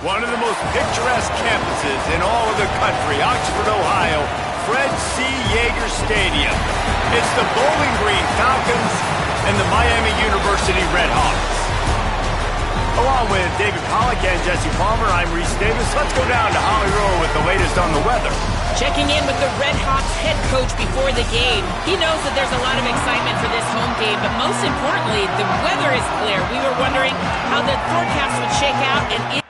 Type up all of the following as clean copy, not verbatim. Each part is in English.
One of the most picturesque campuses in all of the country, Oxford, Ohio, Fred C. Yeager Stadium. It's the Bowling Green Falcons and the Miami University Redhawks. Along with David Pollack and Jesse Palmer, I'm Reese Davis. Let's go down to Holly Rowe with the latest on the weather. Checking in with the Redhawks head coach before the game. He knows that there's a lot of excitement for this home game, but most importantly, the weather is clear. We were wondering how the forecast would shake out, and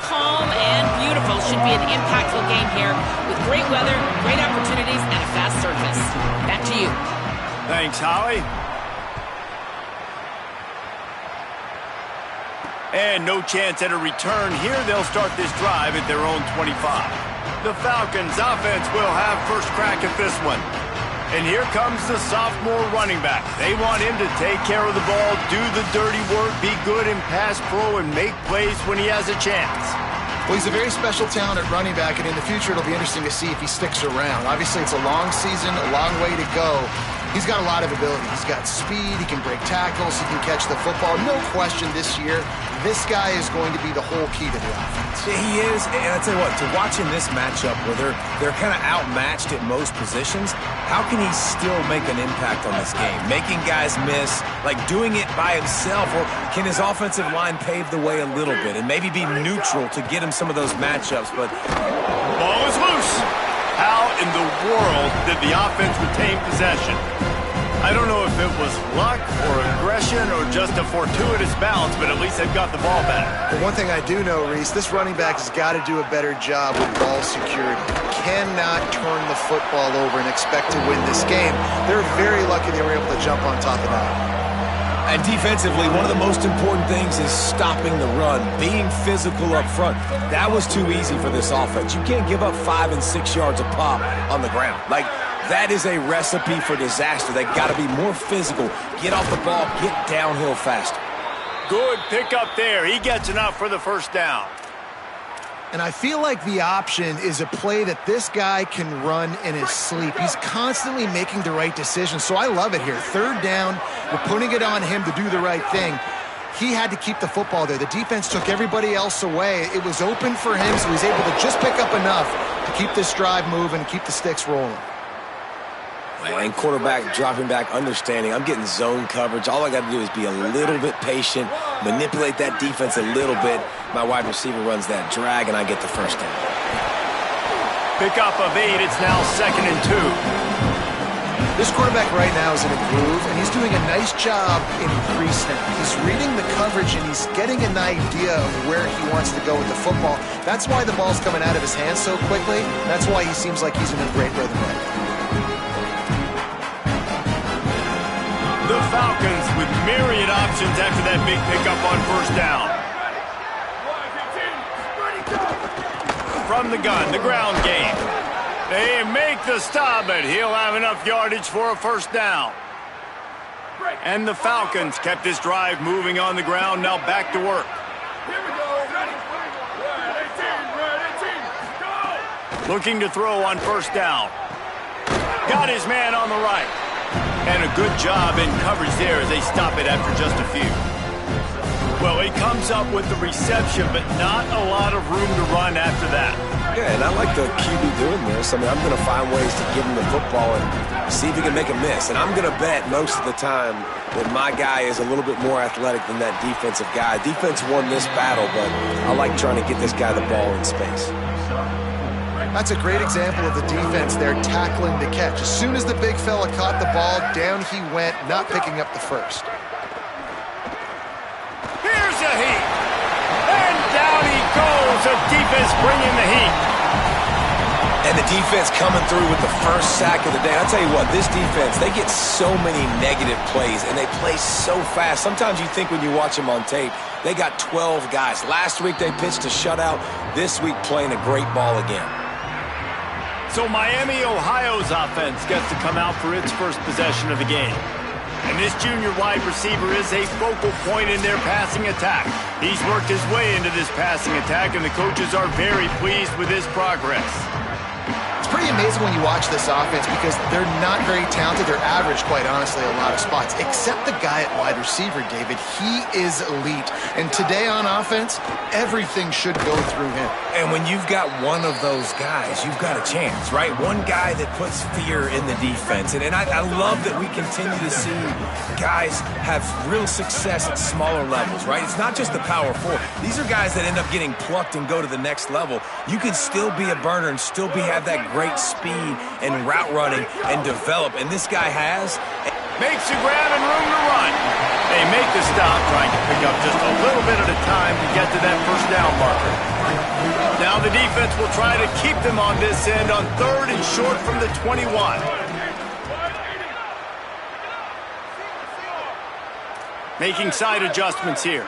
calm and beautiful. Should be an impactful game here with great weather, great opportunities, and a fast surface. Back to you. Thanks, Holly. And no chance at a return here. They'll start this drive at their own 25. The Falcons offense will have first crack at this one. And here comes the sophomore running back. They want him to take care of the ball, do the dirty work, be good in pass pro, and make plays when he has a chance. Well, he's a very special talent at running back, and in the future it'll be interesting to see if he sticks around. Obviously, it's a long season, a long way to go. He's got a lot of ability. He's got speed, he can break tackles, he can catch the football. No question this year, this guy is going to be the whole key to the offense. He is, and I tell you what, to watch in this matchup where they're kind of outmatched at most positions, how can he still make an impact on this game? Making guys miss, like doing it by himself, or can his offensive line pave the way a little bit and maybe be neutral to get him some of those matchups? But ball is loose. How in the world did the offense retain possession? I don't know if it was luck or aggression or just a fortuitous bounce, but at least they've got the ball back. But one thing I do know, Reese, this running back has got to do a better job with ball security. Cannot turn the football over and expect to win this game. They're very lucky they were able to jump on top of that. And defensively, one of the most important things is stopping the run, being physical up front. That was too easy for this offense. You can't give up 5 and 6 yards a pop on the ground. Like, that is a recipe for disaster. They got to be more physical, get off the ball, get downhill faster. Good pickup there. He gets enough for the first down. And I feel like the option is a play that this guy can run in his sleep. He's constantly making the right decision, so I love it here. Third down, we're putting it on him to do the right thing. He had to keep the football there. The defense took everybody else away. It was open for him, so he's able to just pick up enough to keep this drive moving, keep the sticks rolling. And quarterback dropping back, understanding I'm getting zone coverage. All I got to do is be a little bit patient, manipulate that defense a little bit. My wide receiver runs that drag, and I get the first down. Pickup of 8. It's now 2nd and 2. This quarterback right now is in a groove, and he's doing a nice job in pre-snap. He's reading the coverage, and he's getting an idea of where he wants to go with the football. That's why the ball's coming out of his hands so quickly. That's why he seems like he's in a great rhythm right now. The Falcons with myriad options after that big pickup on first down. From the gun, the ground game. They make the stop, but he'll have enough yardage for a first down. And the Falcons kept this drive moving on the ground, now back to work. Looking to throw on first down. Got his man on the right. And a good job in coverage there as they stop it after just a few. Well, he comes up with the reception, but not a lot of room to run after that. Yeah, and I like the QB doing this. I mean, I'm going to find ways to give him the football and see if he can make a miss. And I'm going to bet most of the time that my guy is a little bit more athletic than that defensive guy. Defense won this battle, but I like trying to get this guy the ball in space. That's a great example of the defense there tackling the catch. As soon as the big fella caught the ball, down he went, not picking up the first. Here's a heat. And down he goes. The defense bringing the heat. And the defense coming through with the first sack of the day. I'll tell you what, this defense, they get so many negative plays, and they play so fast. Sometimes you think when you watch them on tape, they got 12 guys. Last week they pitched a shutout. This week playing a great ball again. So Miami, Ohio's offense gets to come out for its first possession of the game. And this junior wide receiver is a focal point in their passing attack. He's worked his way into this passing attack, and the coaches are very pleased with his progress. It's pretty amazing when you watch this offense because they're not very talented. They're average, quite honestly, a lot of spots. Except the guy at wide receiver, David. He is elite. And today on offense, everything should go through him. And when you've got one of those guys, you've got a chance, right? One guy that puts fear in the defense. And I love that we continue to see guys have real success at smaller levels, right? It's not just the power four. These are guys that end up getting plucked and go to the next level. You can still be a burner and still have that great speed and route running and develop. And this guy has. Makes the grab and room to run. They make the stop, trying to pick up just a little bit at a time to get to that first down marker. Now the defense will try to keep them on this end on 3rd and short from the 21. Making side adjustments here.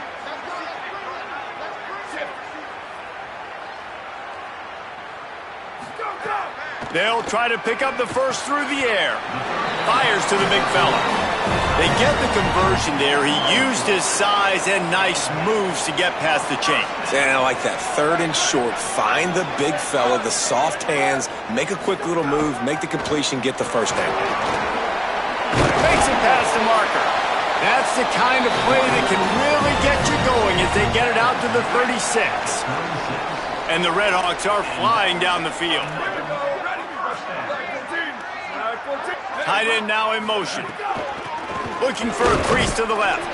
They'll try to pick up the first through the air. Fires to the big fella. They get the conversion there. He used his size and nice moves to get past the chains. And I like that. 3rd and short. Find the big fella, the soft hands, make a quick little move, make the completion, get the first down. Makes it past the marker. That's the kind of play that can really get you going as they get it out to the 36. And the Redhawks are flying down the field. Tight end now in motion. Looking for a crease to the left.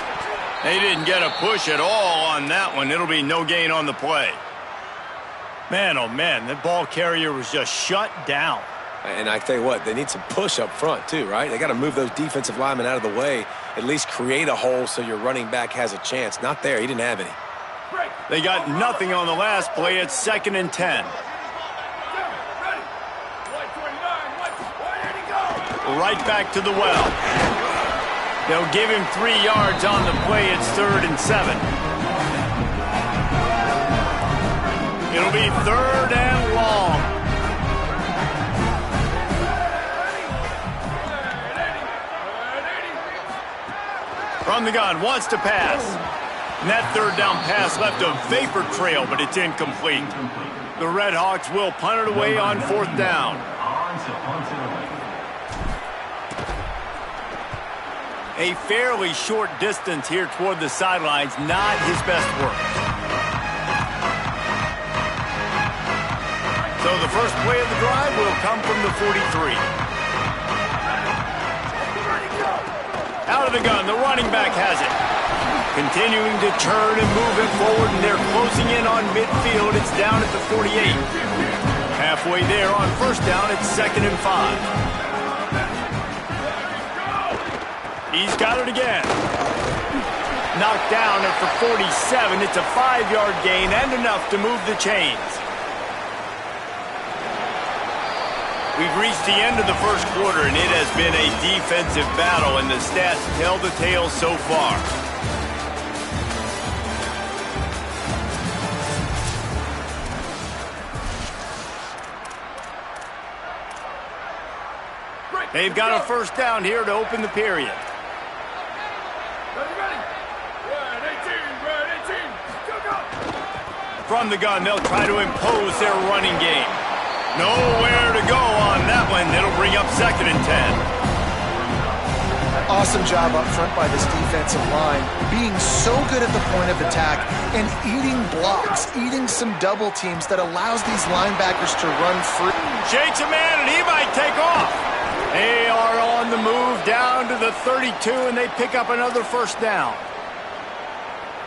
They didn't get a push at all on that one. It'll be no gain on the play. Man, oh man, the ball carrier was just shut down. And I tell you what, they need some push up front too, right? They got to move those defensive linemen out of the way, at least create a hole so your running back has a chance. Not there. He didn't have any. They got nothing on the last play. It's 2nd and 10. Right back to the well. They'll give him 3 yards on the play. It's 3rd and 7. It'll be 3rd and long. From the gun, wants to pass. And that 3rd down pass left a vapor trail, but it's incomplete. The Redhawks will punt it away on 4th down. A fairly short distance here toward the sidelines, not his best work. So the first play of the drive will come from the 43. Out of the gun, the running back has it. Continuing to turn and move it forward, and they're closing in on midfield. It's down at the 48. Halfway there on 1st down, it's 2nd and 5. He's got it again. Knocked down at the 47. It's a 5-yard gain and enough to move the chains. We've reached the end of the first quarter, and it has been a defensive battle, and the stats tell the tale so far. They've got a 1st down here to open the period. From the gun, they'll try to impose their running game. Nowhere to go on that one. It'll bring up 2nd and 10. Awesome job up front by this defensive line, being so good at the point of attack and eating blocks, eating some double teams that allows these linebackers to run free. Shakes a man, and he might take off. They are on the move down to the 32, and they pick up another 1st down.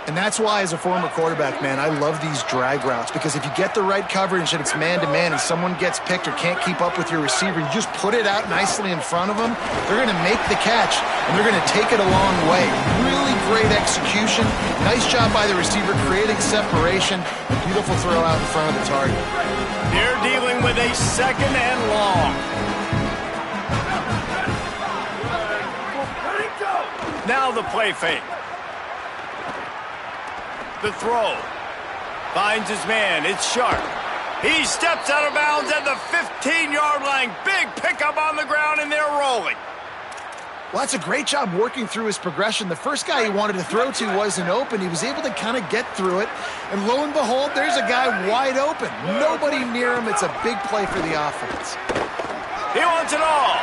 And that's why, as a former quarterback, man, I love these drag routes, because if you get the right coverage and it's man-to-man and someone gets picked or can't keep up with your receiver, you just put it out nicely in front of them, they're going to make the catch, and they're going to take it a long way. Really great execution. Nice job by the receiver creating separation. Beautiful throw out in front of the target. They're dealing with a 2nd and long. Now the play fake. The throw. Finds his man. It's Sharp. He steps out of bounds at the 15-yard line. Big pickup on the ground, and they're rolling. Well, that's a great job working through his progression. The first guy he wanted to throw to wasn't open. He was able to kind of get through it. And lo and behold, there's a guy wide open. Nobody near him. It's a big play for the offense. He wants it all.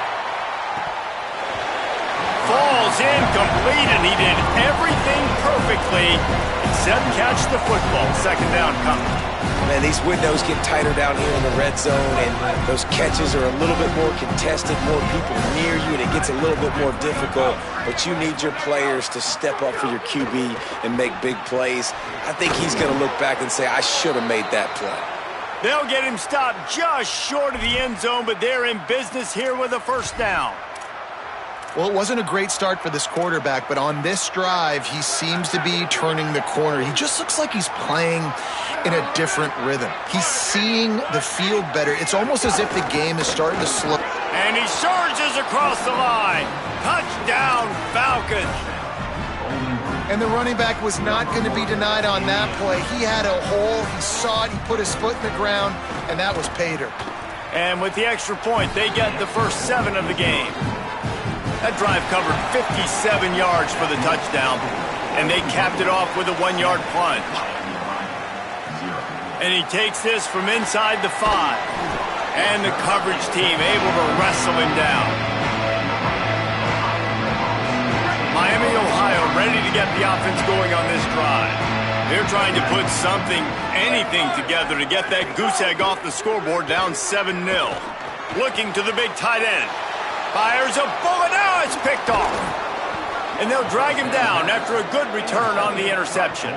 Falls incomplete, and he did everything perfectly except catch the football. 2nd down coming. Man, these windows get tighter down here in the red zone, and those catches are a little bit more contested, more people near you, and it gets a little bit more difficult. But you need your players to step up for your QB and make big plays. I think he's going to look back and say, I should have made that play. They'll get him stopped just short of the end zone, but they're in business here with a 1st down. Well, it wasn't a great start for this quarterback, but on this drive, he seems to be turning the corner. He just looks like he's playing in a different rhythm. He's seeing the field better. It's almost as if the game is starting to slow. And he surges across the line. Touchdown, Falcons. And the running back was not going to be denied on that play. He had a hole. He saw it. He put his foot in the ground, and that was pay dirt. And with the extra point, they get the first 7 of the game. That drive covered 57 yards for the touchdown, and they capped it off with a 1-yard plunge. And he takes this from inside the 5, and the coverage team able to wrestle him down. Miami, Ohio, ready to get the offense going on this drive. They're trying to put something, anything together to get that goose egg off the scoreboard down 7-0. Looking to the big tight end. Fires a bullet. Now it's picked off. And they'll drag him down after a good return on the interception.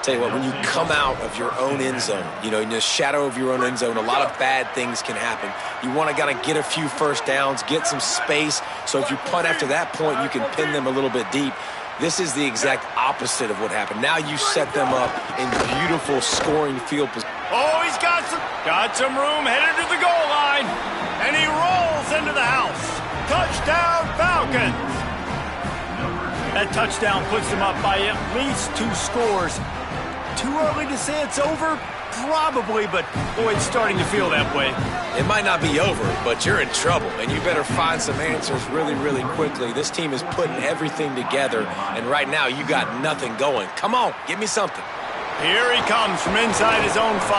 Tell you what, when you come out of your own end zone, in the shadow of your own end zone, a lot of bad things can happen. You want to kind of get a few 1st downs, get some space, so if you punt after that point, you can pin them a little bit deep. This is the exact opposite of what happened. Now you set them up in beautiful scoring field position. Oh, he's got some room, headed to the goal line, and he rolls into the house. Touchdown, Falcons! That touchdown puts them up by at least 2 scores. Too early to say it's over? Probably, but boy, it's starting to feel that way. It might not be over, but you're in trouble, and you better find some answers really, really quickly. This team is putting everything together, and right now you got nothing going. Come on, give me something. Here he comes from inside his own 5.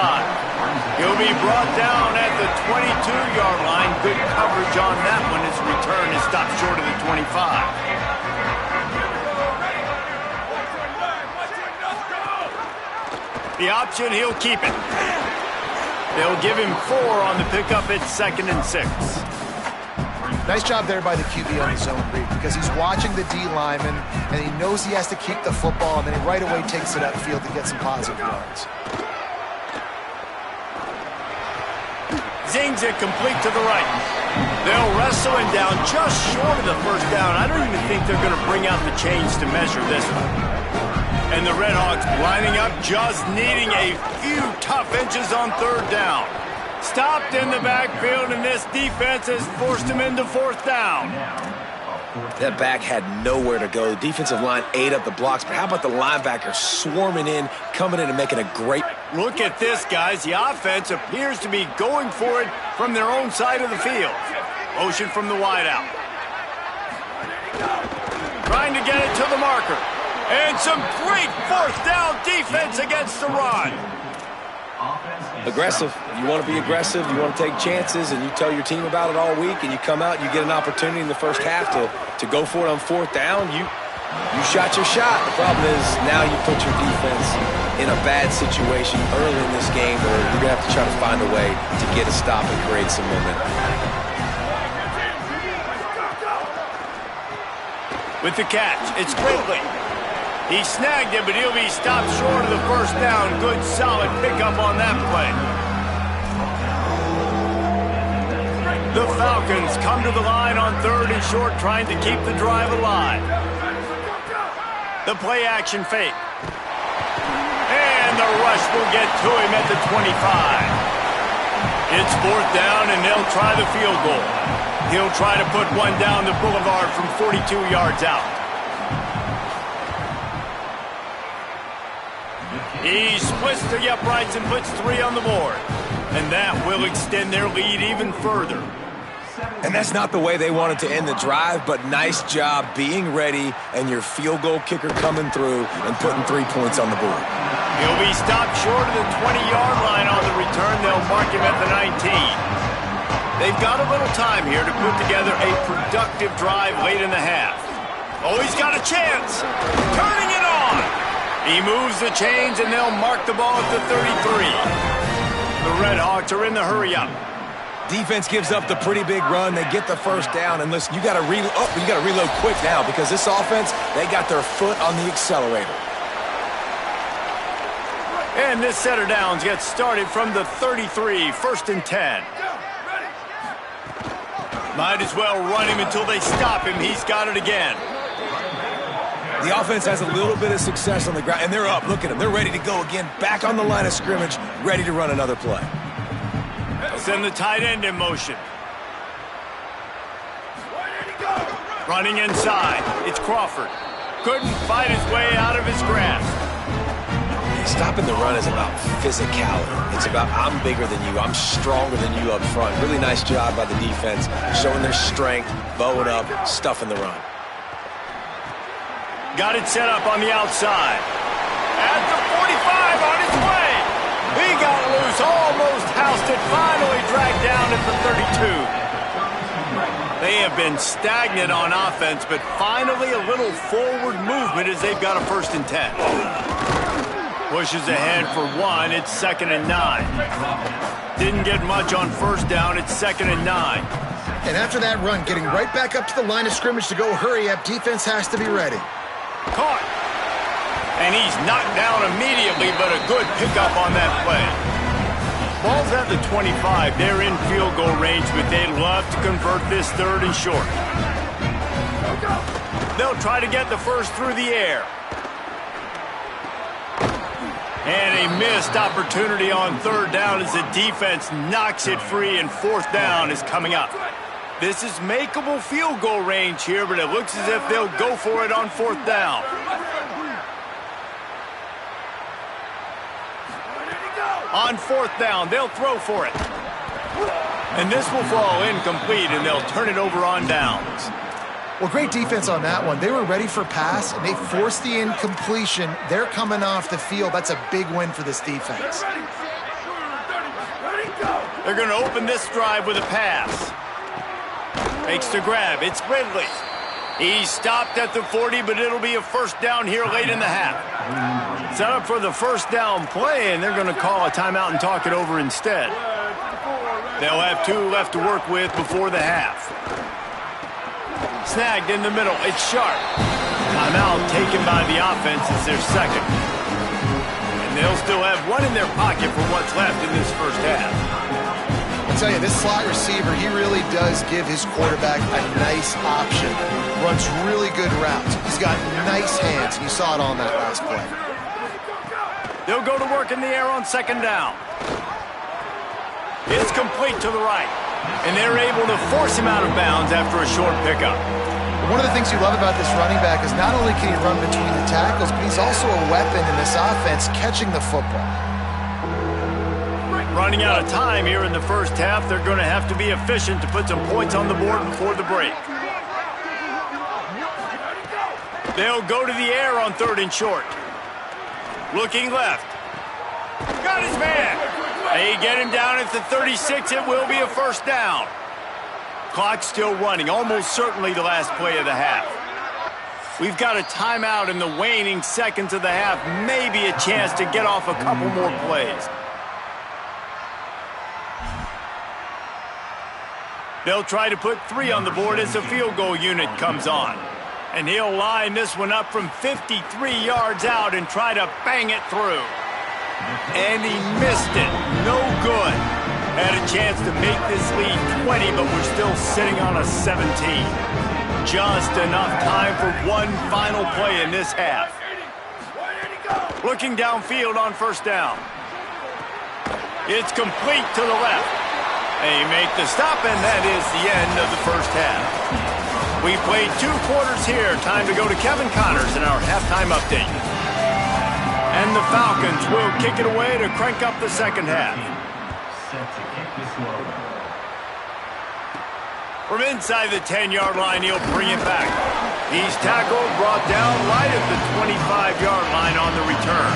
He'll be brought down at the 22-yard line. Good coverage on that one. His return is stopped short of the 25. The option, he'll keep it. They'll give him 4 on the pickup at 2nd and 6. Nice job there by the QB on his zone read, because he's watching the D lineman, and he knows he has to keep the football, and then he right away takes it upfield to get some positive yards. Zings it complete to the right. They'll wrestle him down just short of the 1st down. I don't even think they're going to bring out the chains to measure this one. And the Redhawks lining up, just needing a few tough inches on 3rd down. Stopped in the backfield, and this defense has forced him into 4th down. That back had nowhere to go. The defensive line ate up the blocks, but how about the linebackers swarming in, coming in and making a great... Look at this, guys. The offense appears to be going for it from their own side of the field. Motion from the wideout. Trying to get it to the marker. And some great 4th down defense against the run. aggressive. You want to be aggressive, you want to take chances, and you tell your team about it all week, and you come out and you get an opportunity in the first half to go for it on fourth down. You shot your shot. The problem is now you put your defense in a bad situation early in this game where you're going to have to try to find a way to get a stop and create some momentum. With the catch, it's Ridley. He snagged it, but he'll be stopped short of the first down. Good, solid pickup on that play. The Falcons come to the line on 3rd and short, trying to keep the drive alive. The play action fake. And the rush will get to him at the 25. It's 4th down, and they'll try the field goal. He'll try to put one down the boulevard from 42 yards out. He splits the uprights and puts 3 on the board. And that will extend their lead even further. And that's not the way they wanted to end the drive, but nice job being ready and your field goal kicker coming through and putting 3 points on the board. He'll be stopped short of the 20-yard line on the return. They'll mark him at the 19. They've got a little time here to put together a productive drive late in the half. Oh, he's got a chance. Turning it on. He moves the chains, and they'll mark the ball at the 33. The Red Hawks are in the hurry-up. Defense gives up the pretty big run. They get the first down, and listen, you got to reload quick now because this offense, they got their foot on the accelerator. And this set of downs gets started from the 33, 1st and 10. Might as well run him until they stop him. He's got it again. The offense has a little bit of success on the ground, and they're up. Look at them. They're ready to go again, back on the line of scrimmage, ready to run another play. Send the tight end in motion. Running inside. It's Crawford. Couldn't fight his way out of his grasp. Stopping the run is about physicality. It's about I'm bigger than you. I'm stronger than you up front. Really nice job by the defense, showing their strength, bowing up, stuffing the run. Got it set up on the outside. At the 45 on his way. He got loose, almost housed it, finally dragged down at the 32. They have been stagnant on offense, but finally a little forward movement as they've got a 1st and 10. Pushes ahead for 1. It's 2nd and 9. Didn't get much on 1st down. It's 2nd and 9. And after that run, getting right back up to the line of scrimmage to go hurry up, defense has to be ready. Caught. And he's knocked down immediately, but a good pickup on that play. Ball's at the 25. They're in field goal range, but they'd love to convert this 3rd and short. They'll try to get the first through the air. And a missed opportunity on 3rd down as the defense knocks it free, and 4th down is coming up. This is makeable field goal range here, but it looks as if they'll go for it on 4th down. On 4th down, they'll throw for it. And this will fall incomplete, and they'll turn it over on downs. Well, great defense on that one. They were ready for pass, and they forced the incompletion. They're coming off the field. That's a big win for this defense. They're going to open this drive with a pass. Makes the grab. It's Ridley. He stopped at the 40, but it'll be a 1st down here late in the half. Set up for the 1st down play, and they're going to call a timeout and talk it over instead. They'll have 2 left to work with before the half. Snagged in the middle. It's Sharp. Timeout taken by the offense as their 2nd. And they'll still have 1 in their pocket for what's left in this first half. I'll tell you, this slot receiver, he really does give his quarterback a nice option. Runs really good routes. He's got nice hands, and you saw it on that last play. They'll go to work in the air on 2nd down. It's complete to the right. And they're able to force him out of bounds after a short pickup. One of the things you love about this running back is not only can he run between the tackles, but he's also a weapon in this offense catching the football. Running out of time here in the first half. They're going to have to be efficient to put some points on the board before the break. They'll go to the air on 3rd and short. Looking left. Got his man. They get him down at the 36. It will be a first down. Clock's still running, almost certainly the last play of the half. We've got a timeout in the waning seconds of the half. Maybe a chance to get off a couple more plays. They'll try to put 3 on the board as the field goal unit comes on. And he'll line this one up from 53 yards out and try to bang it through. And he missed it. No good. Had a chance to make this lead 20, but we're still sitting on a 17. Just enough time for one final play in this half. Looking downfield on first down. It's complete to the left. They make the stop, and that is the end of the first half. We played 2 quarters here. Time to go to Kevin Connors in our halftime update. And the Falcons will kick it away to crank up the second half. From inside the 10-yard line, he'll bring it back. He's tackled, brought down right at the 25-yard line on the return.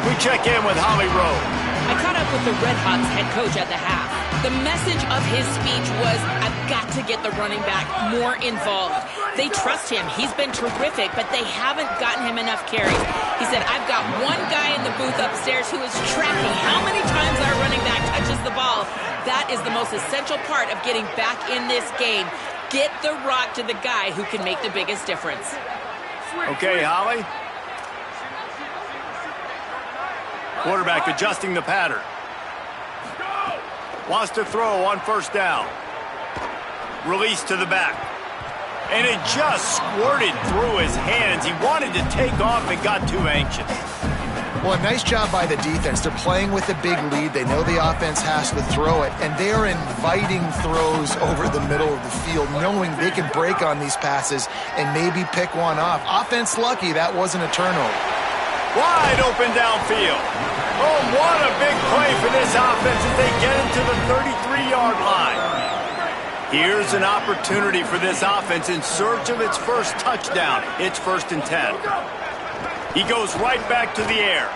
We check in with Holly Rowe. I caught up with the Red Hawks head coach at the half. The message of his speech was, I've got to get the running back more involved. They trust him. He's been terrific, but they haven't gotten him enough carries. He said, I've got one guy in the booth upstairs who is tracking how many times our running back touches the ball. That is the most essential part of getting back in this game. Get the rock to the guy who can make the biggest difference. Okay, Holly. Quarterback adjusting the pattern. Wants to throw on first down. Release to the back. And it just squirted through his hands. He wanted to take off and got too anxious. Well, a nice job by the defense. They're playing with a big lead. They know the offense has to throw it, and they are inviting throws over the middle of the field, knowing they can break on these passes and maybe pick one off. Offense lucky that wasn't a turnover. Wide open downfield. Oh, what a big play for this offense as they get into the 33-yard line. Here's an opportunity for this offense in search of its first touchdown. It's 1st and 10. He goes right back to the air.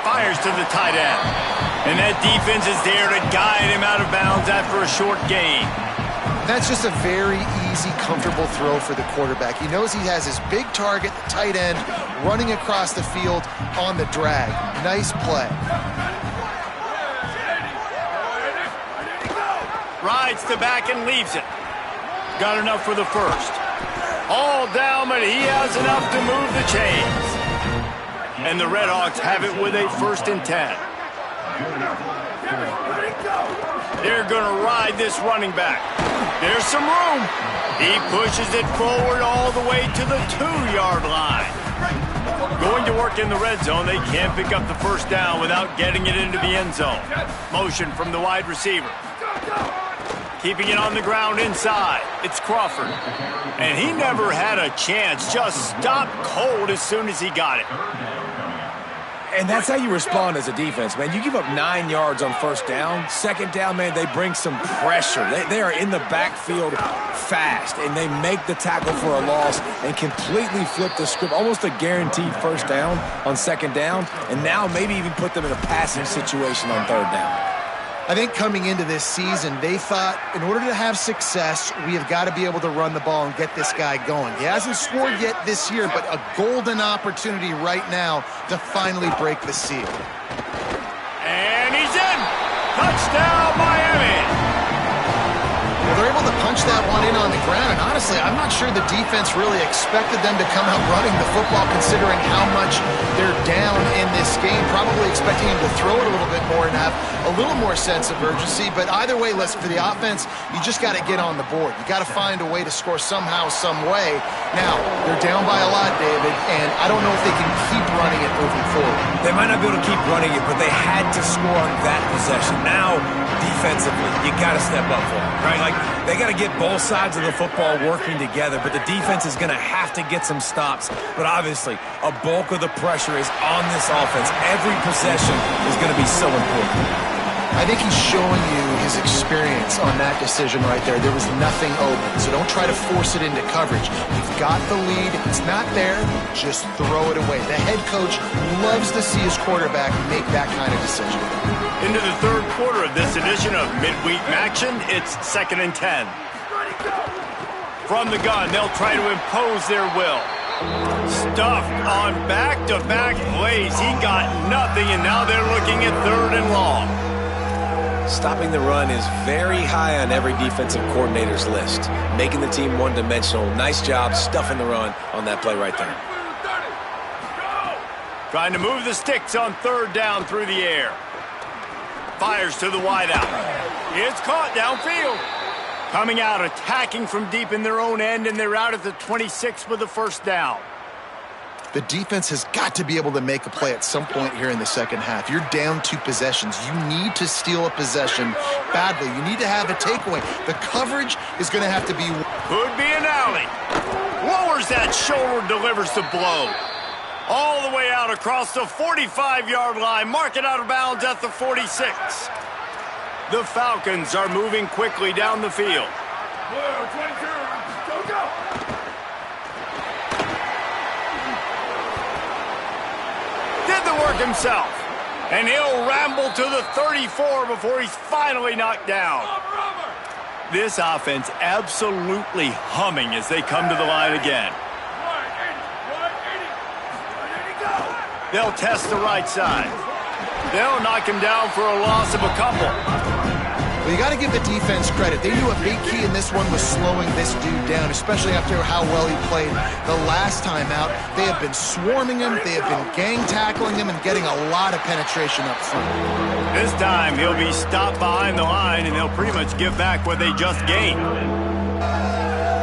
Fires to the tight end. And that defense is there to guide him out of bounds after a short gain. That's just a very easy, comfortable throw for the quarterback. He knows he has his big target, the tight end, running across the field on the drag. Nice play. Rides the back and leaves it. Got enough for the first. All down, but he has enough to move the chains. And the Red Hawks have it with a 1st and 10. They're going to ride this running back. There's some room. He pushes it forward all the way to the 2-yard line. Going to work in the red zone. They can't pick up the first down without getting it into the end zone. Motion from the wide receiver. Keeping it on the ground inside. It's Crawford. And he never had a chance. Just stopped cold as soon as he got it. And that's how you respond as a defense, man. You give up 9 yards on first down. Second down, man, they bring some pressure. They are in the backfield fast, and they make the tackle for a loss and completely flip the script. Almost a guaranteed first down on second down, and now maybe even put them in a passing situation on third down. I think coming into this season, they thought in order to have success, we have got to be able to run the ball and get this guy going. He hasn't scored yet this year, but a golden opportunity right now to finally break the seal. And he's in! Touchdown, Miami! Well, they're able to punch that one in on the ground, and honestly, I'm not sure the defense really expected them to come out running the football considering how much they're down in this game. Probably expecting him to throw it a little bit more and have a little more sense of urgency, but either way, listen, for the offense, you just got to get on the board. You got to find a way to score somehow, some way. Now, they're down by a lot, David, and I don't know if they can keep running it moving forward. They might not be able to keep running it, but they had to score on that possession. Now, defensively, you got to step up for them, right? Like, they got to get both sides of the football working together, but the defense is going to have to get some stops. But obviously, a bulk of the pressure is on this offense. Every possession is going to be so important. I think he's showing you his experience on that decision right there. There was nothing open, so don't try to force it into coverage. You've got the lead. If it's not there, just throw it away. The head coach loves to see his quarterback make that kind of decision. Into the third quarter of this edition of Midweek Action, it's 2nd and 10. From the gun, they'll try to impose their will. Stuffed on back-to-back plays. He got nothing, and now they're looking at 3rd and long. Stopping the run is very high on every defensive coordinator's list. Making the team one-dimensional. Nice job stuffing the run on that play right there. Trying to move the sticks on 3rd down through the air. Fires to the wideout. It's caught downfield. Coming out, attacking from deep in their own end, and they're out at the 26 with the 1st down. The defense has got to be able to make a play at some point here in the second half. You're down 2 possessions. You need to steal a possession badly. You need to have a takeaway. The coverage is going to have to be... Could be an alley. Lowers that shoulder, delivers the blow. All the way out across the 45-yard line. Mark it out of bounds at the 46. The Falcons are moving quickly down the field. Did the work himself. And he'll ramble to the 34 before he's finally knocked down. This offense absolutely humming as they come to the line again. They'll test the right side. They'll knock him down for a loss of a couple. Well, you got to give the defense credit. They knew a big key in this one was slowing this dude down, especially after how well he played the last time out. They have been swarming him. They have been gang tackling him and getting a lot of penetration up front. This time, he'll be stopped behind the line, and they'll pretty much give back what they just gained.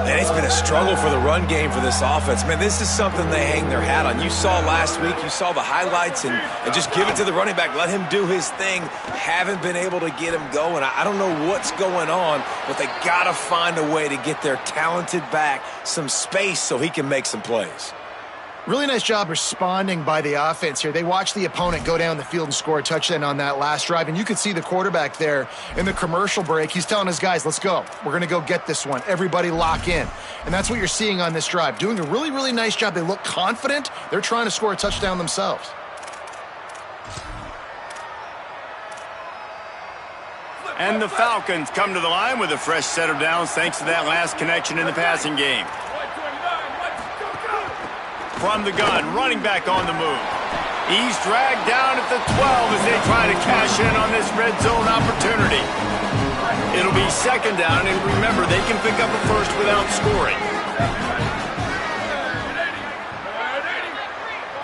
Man, it's been a struggle for the run game for this offense. Man, this is something they hang their hat on. You saw last week, you saw the highlights, and just give it to the running back. Let him do his thing. Haven't been able to get him going. I don't know what's going on, but they got to find a way to get their talented back some space so he can make some plays. Really nice job responding by the offense here. They watched the opponent go down the field and score a touchdown on that last drive, and you could see the quarterback there in the commercial break. He's telling his guys, let's go. We're going to go get this one. Everybody lock in. And that's what you're seeing on this drive. Doing a really, really nice job. They look confident. They're trying to score a touchdown themselves. And the Falcons come to the line with a fresh set of downs thanks to that last connection in the passing game. From the gun, running back on the move. He's dragged down at the 12 as they try to cash in on this red zone opportunity. It'll be 2nd down, and remember, they can pick up a first without scoring.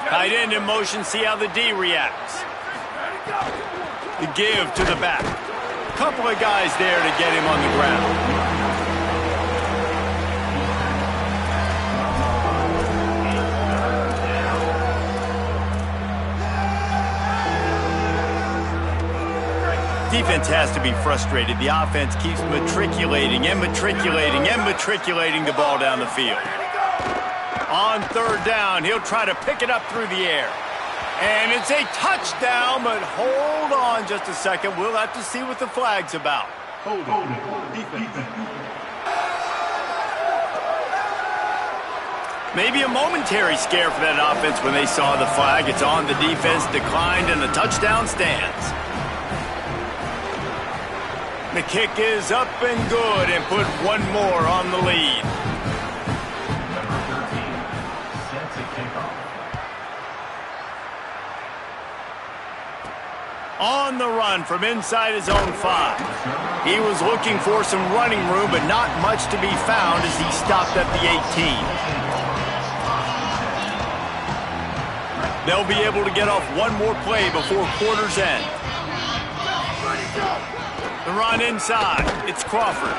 Tight end in motion, see how the D reacts. The give to the back. Couple of guys there to get him on the ground. Defense has to be frustrated. The offense keeps matriculating and matriculating and matriculating the ball down the field. On 3rd down, he'll try to pick it up through the air. And it's a touchdown, but hold on just a second. We'll have to see what the flag's about. Maybe a momentary scare for that offense when they saw the flag. It's on, the defense declined, and the touchdown stands. The kick is up and good and put one more on the lead. Number 13 set to kick off. On the run from inside his own 5. He was looking for some running room, but not much to be found as he stopped at the 18. They'll be able to get off one more play before quarter's end. The run inside. It's Crawford.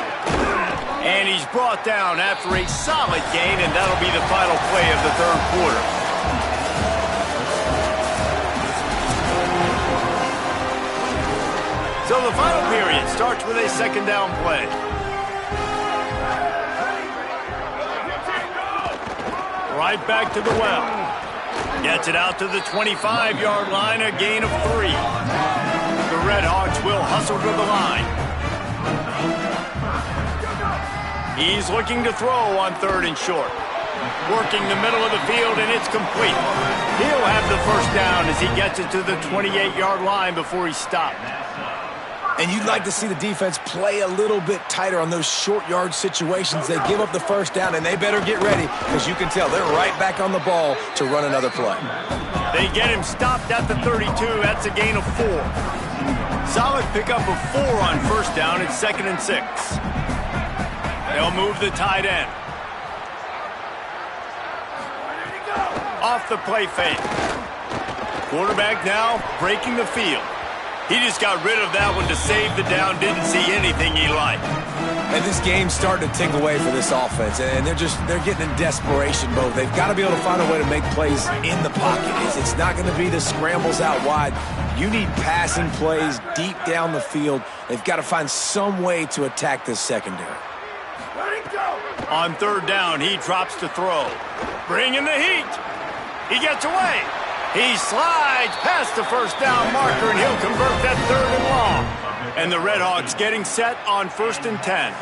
And he's brought down after a solid gain, and that'll be the final play of the 3rd quarter. So the final period starts with a 2nd down play. Right back to the well. Gets it out to the 25-yard line, a gain of 3. The Red Hawks will hustle to the line. He's looking to throw on 3rd and short. Working the middle of the field, and it's complete. He'll have the first down as he gets it to the 28-yard line before he's stopped. And you'd like to see the defense play a little bit tighter on those short yard situations. They give up the first down, and they better get ready because you can tell they're right back on the ball to run another play. They get him stopped at the 32. That's a gain of 4. Solid pickup of 4 on first down. It's 2nd and 6. They'll move the tight end. Off the play fake. Quarterback now breaking the field. He just got rid of that one to save the down. Didn't see anything he liked. And this game's starting to tick away for this offense, and they're getting in desperation mode. They've got to be able to find a way to make plays in the pocket. It's not going to be the scrambles out wide. You need passing plays deep down the field. They've got to find some way to attack this secondary. On 3rd down, he drops to throw. Bringing the heat. He gets away. He slides past the first down marker, and he'll convert that 3rd and long. And the Red Hawks getting set on 1st and 10.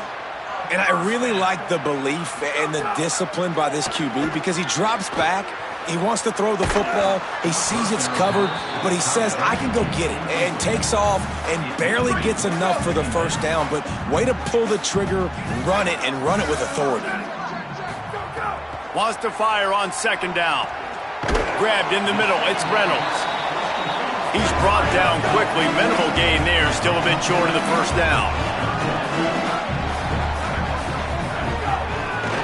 And I really like the belief and the discipline by this QB because he drops back. He wants to throw the football. He sees it's covered, but he says, I can go get it, and takes off and barely gets enough for the first down. But way to pull the trigger, run it, and run it with authority. Wants to fire on 2nd down. Grabbed in the middle. It's Reynolds. He's brought down quickly. Minimal gain there. Still a bit short of the first down.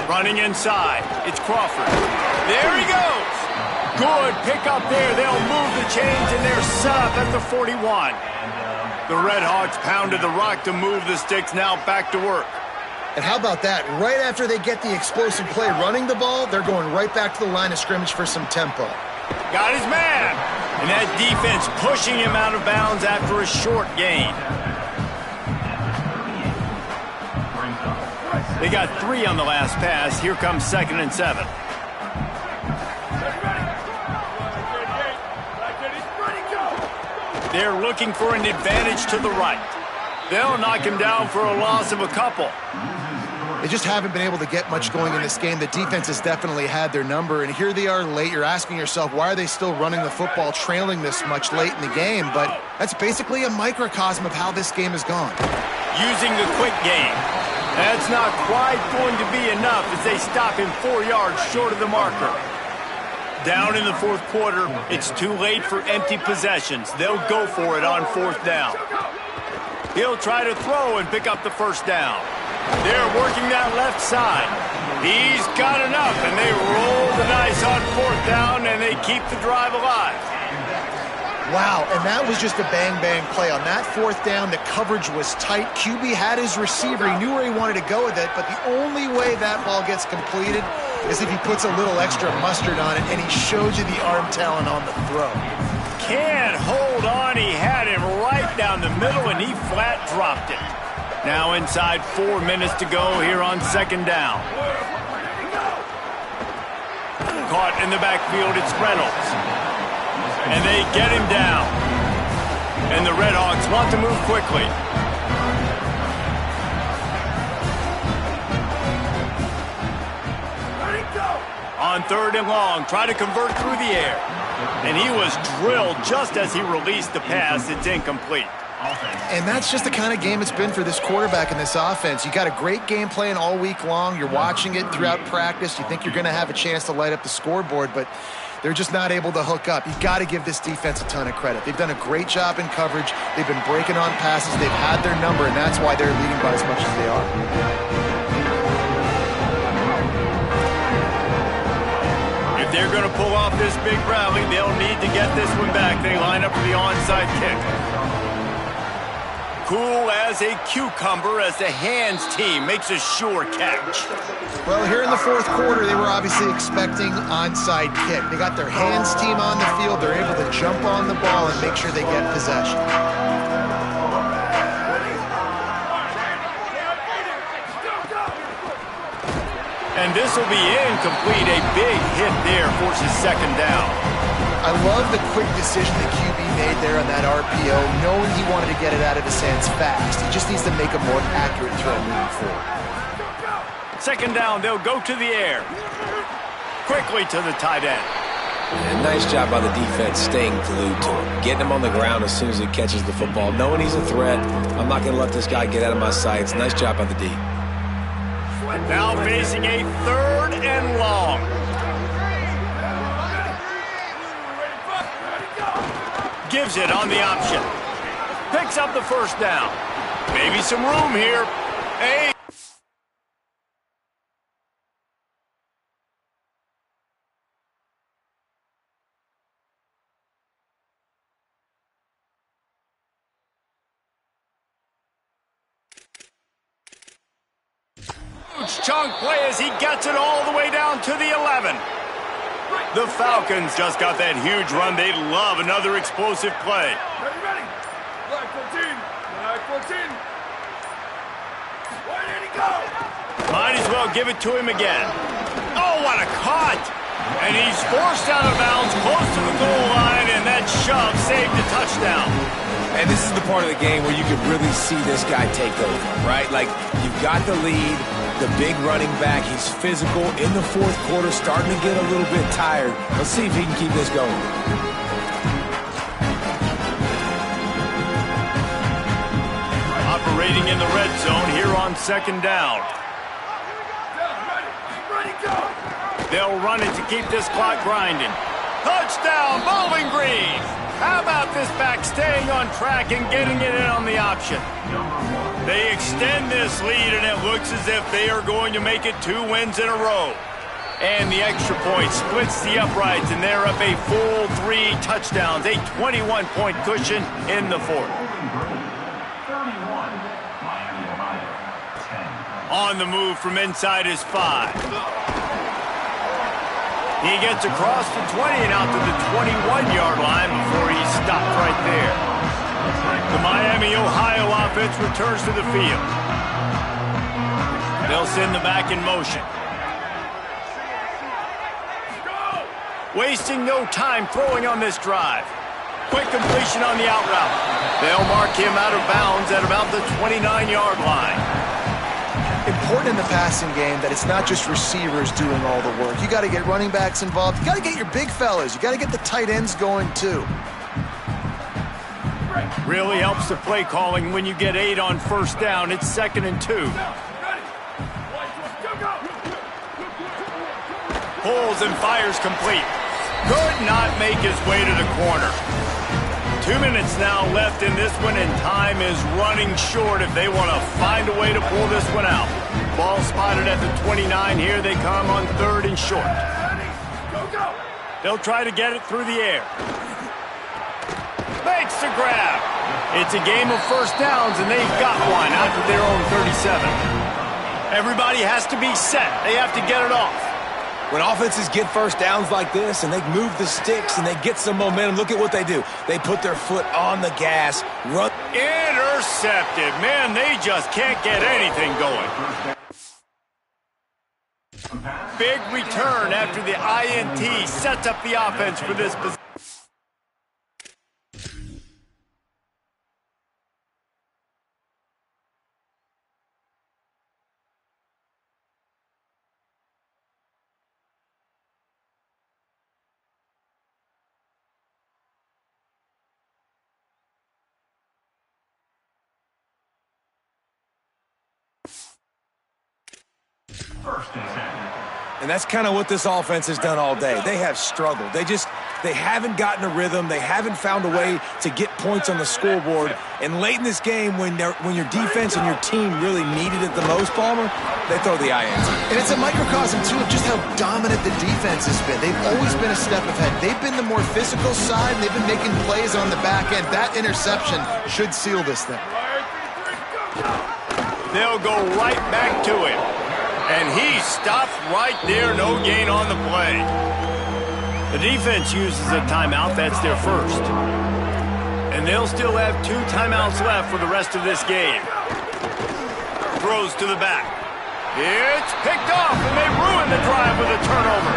Running inside. It's Crawford. There he goes. Good pickup there. They'll move the chains, and they're set up at the 41. The Red Hawks pounded the rock to move the sticks. Now back to work. And how about that? Right after they get the explosive play running the ball, they're going right back to the line of scrimmage for some tempo. Got his man. And that defense pushing him out of bounds after a short gain. They got 3 on the last pass. Here comes 2nd and 7. They're looking for an advantage to the right. They'll knock him down for a loss of a couple. They just haven't been able to get much going in this game. The defense has definitely had their number, and here they are late. You're asking yourself, why are they still running the football, trailing this much late in the game? But that's basically a microcosm of how this game has gone. Using the quick game. That's not quite going to be enough as they stop him 4 yards short of the marker. Down in the 4th quarter, it's too late for empty possessions. They'll go for it on 4th down. He'll try to throw and pick up the first down. They're working that left side. He's got enough, and they roll the dice on 4th down, and they keep the drive alive. Wow, and that was just a bang-bang play. On that 4th down, the coverage was tight. QB had his receiver. He knew where he wanted to go with it, but the only way that ball gets completed is if he puts a little extra mustard on it, and he showed you the arm talent on the throw. Can't hold on. He had him right down the middle, and he flat dropped it. Now inside 4 minutes to go here on 2nd down. Caught in the backfield, it's Reynolds. And they get him down. And the Red Hawks want to move quickly. On 3rd and long, try to convert through the air. And he was drilled just as he released the pass. It's incomplete. And that's just the kind of game it's been for this quarterback in this offense. You got a great game plan all week long. You're watching it throughout practice. You think you're going to have a chance to light up the scoreboard, but they're just not able to hook up. You've got to give this defense a ton of credit. They've done a great job in coverage. They've been breaking on passes. They've had their number, and that's why they're leading by as much as they are. If they're going to pull off this big rally, they'll need to get this one back. They line up for the onside kick. Cool as a cucumber as the hands team makes a sure catch. Well, here in the 4th quarter, they were obviously expecting onside kick. They got their hands team on the field. They're able to jump on the ball and make sure they get possession. And this will be incomplete. A big hit there forces 2nd down. I love the quick decision the QB made there on that RPO, knowing he wanted to get it out of his hands fast. He just needs to make a more accurate throw moving forward. Second down, they'll go to the air. Quickly to the tight end. And nice job by the defense staying glued to him. Getting him on the ground as soon as he catches the football. Knowing he's a threat, I'm not going to let this guy get out of my sights. Nice job by the D. Now facing a 3rd and long. Gives it on the option. Picks up the first down. Maybe some room here. Chunk play as he gets it all the way down to the 11. The Falcons just got that huge run. They love another explosive play. Ready. Flag 14. Flag 14. Where did he go? Might as well give it to him again. Oh, what a cut! And he's forced out of bounds close to the goal line, and that shove saved a touchdown. And this is the part of the game where you can really see this guy take over, right? Like, you've got the lead, the big running back. He's physical in the 4th quarter, starting to get a little bit tired. Let's see if he can keep this going. Operating in the red zone here on 2nd down. Ready, go. They'll run it to keep this clock grinding. Touchdown, Bowling Green! How about this back staying on track and getting it in on the option? They extend this lead, and it looks as if they are going to make it 2 wins in a row. And the extra point splits the uprights, and they're up a full 3 touchdowns, a 21-point cushion in the 4th. 31, Miami, Ohio, 10. On the move from inside his 5. He gets across the 20 and out to the 21-yard line before he stopped right there. The Miami, Ohio offense returns to the field. They'll send the back in motion. Wasting no time throwing on this drive. Quick completion on the out route. They'll mark him out of bounds at about the 29-yard line. Important in the passing game that it's not just receivers doing all the work. You got to get running backs involved. You got to get your big fellas. You got to get the tight ends going too. Really helps the play calling when you get 8 on 1st down. It's 2nd and 2. Pulls and fires complete. Could not make his way to the corner. 2 minutes now left in this one, and time is running short if they want to find a way to pull this one out. Ball spotted at the 29. Here they come on 3rd and short. They'll try to get it through the air. Makes the grab. It's a game of 1st downs, and they've got one out to their own 37. Everybody has to be set. They have to get it off. When offenses get 1st downs like this and they move the sticks and they get some momentum, look at what they do. They put their foot on the gas, run. Intercepted. Man, they just can't get anything going. Big return after the INT sets up the offense for this position. And that's kind of what this offense has done all day. They have struggled. They haven't gotten a rhythm. They haven't found a way to get points on the scoreboard. And late in this game, when your defense and your team really needed it the most, Palmer, they throw the INT. And it's a microcosm, too, of just how dominant the defense has been. They've always been a step ahead. They've been the more physical side, and they've been making plays on the back end. That interception should seal this thing. They'll go right back to it. And he stopped right there, no gain on the play. The defense uses a timeout, that's their first. And they'll still have 2 timeouts left for the rest of this game. Throws to the back. It's picked off, and they ruin the drive with a turnover.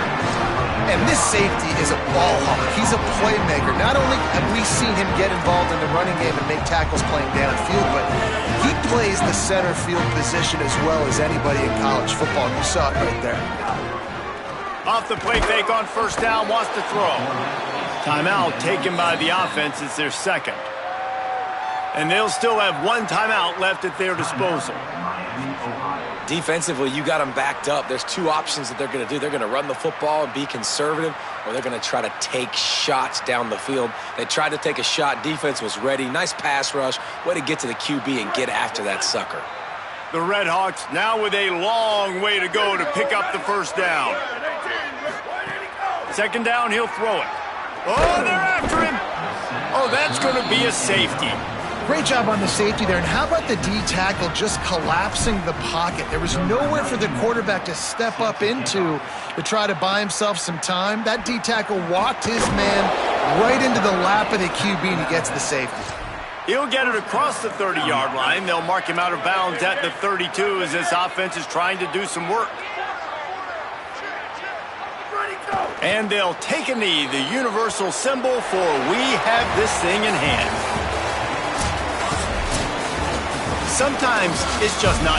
And this safety is a ball hawk. He's a playmaker. Not only have we seen him get involved in the running game and make tackles playing downfield, but he plays the center field position as well as anybody in college football. You saw it right there. Off the play fake on first down, wants to throw. Timeout taken by the offense. It's their second. And they'll still have one timeout left at their disposal. Defensively, you got them backed up. There's two options that they're going to do. They're going to run the football and be conservative, or they're going to try to take shots down the field. They tried to take a shot. Defense was ready. Nice pass rush. Way to get to the QB and get after that sucker. The Red Hawks now with a long way to go to pick up the first down. Second down, he'll throw it. Oh, they're after him. Oh, that's going to be a safety. Great job on the safety there. And how about the D tackle just collapsing the pocket? There was nowhere for the quarterback to step up into to try to buy himself some time. That D tackle walked his man right into the lap of the QB, and he gets the safety. He'll get it across the 30-yard line. They'll mark him out of bounds at the 32 as this offense is trying to do some work. And they'll take a knee, the universal symbol for we have this thing in hand. Sometimes it's just not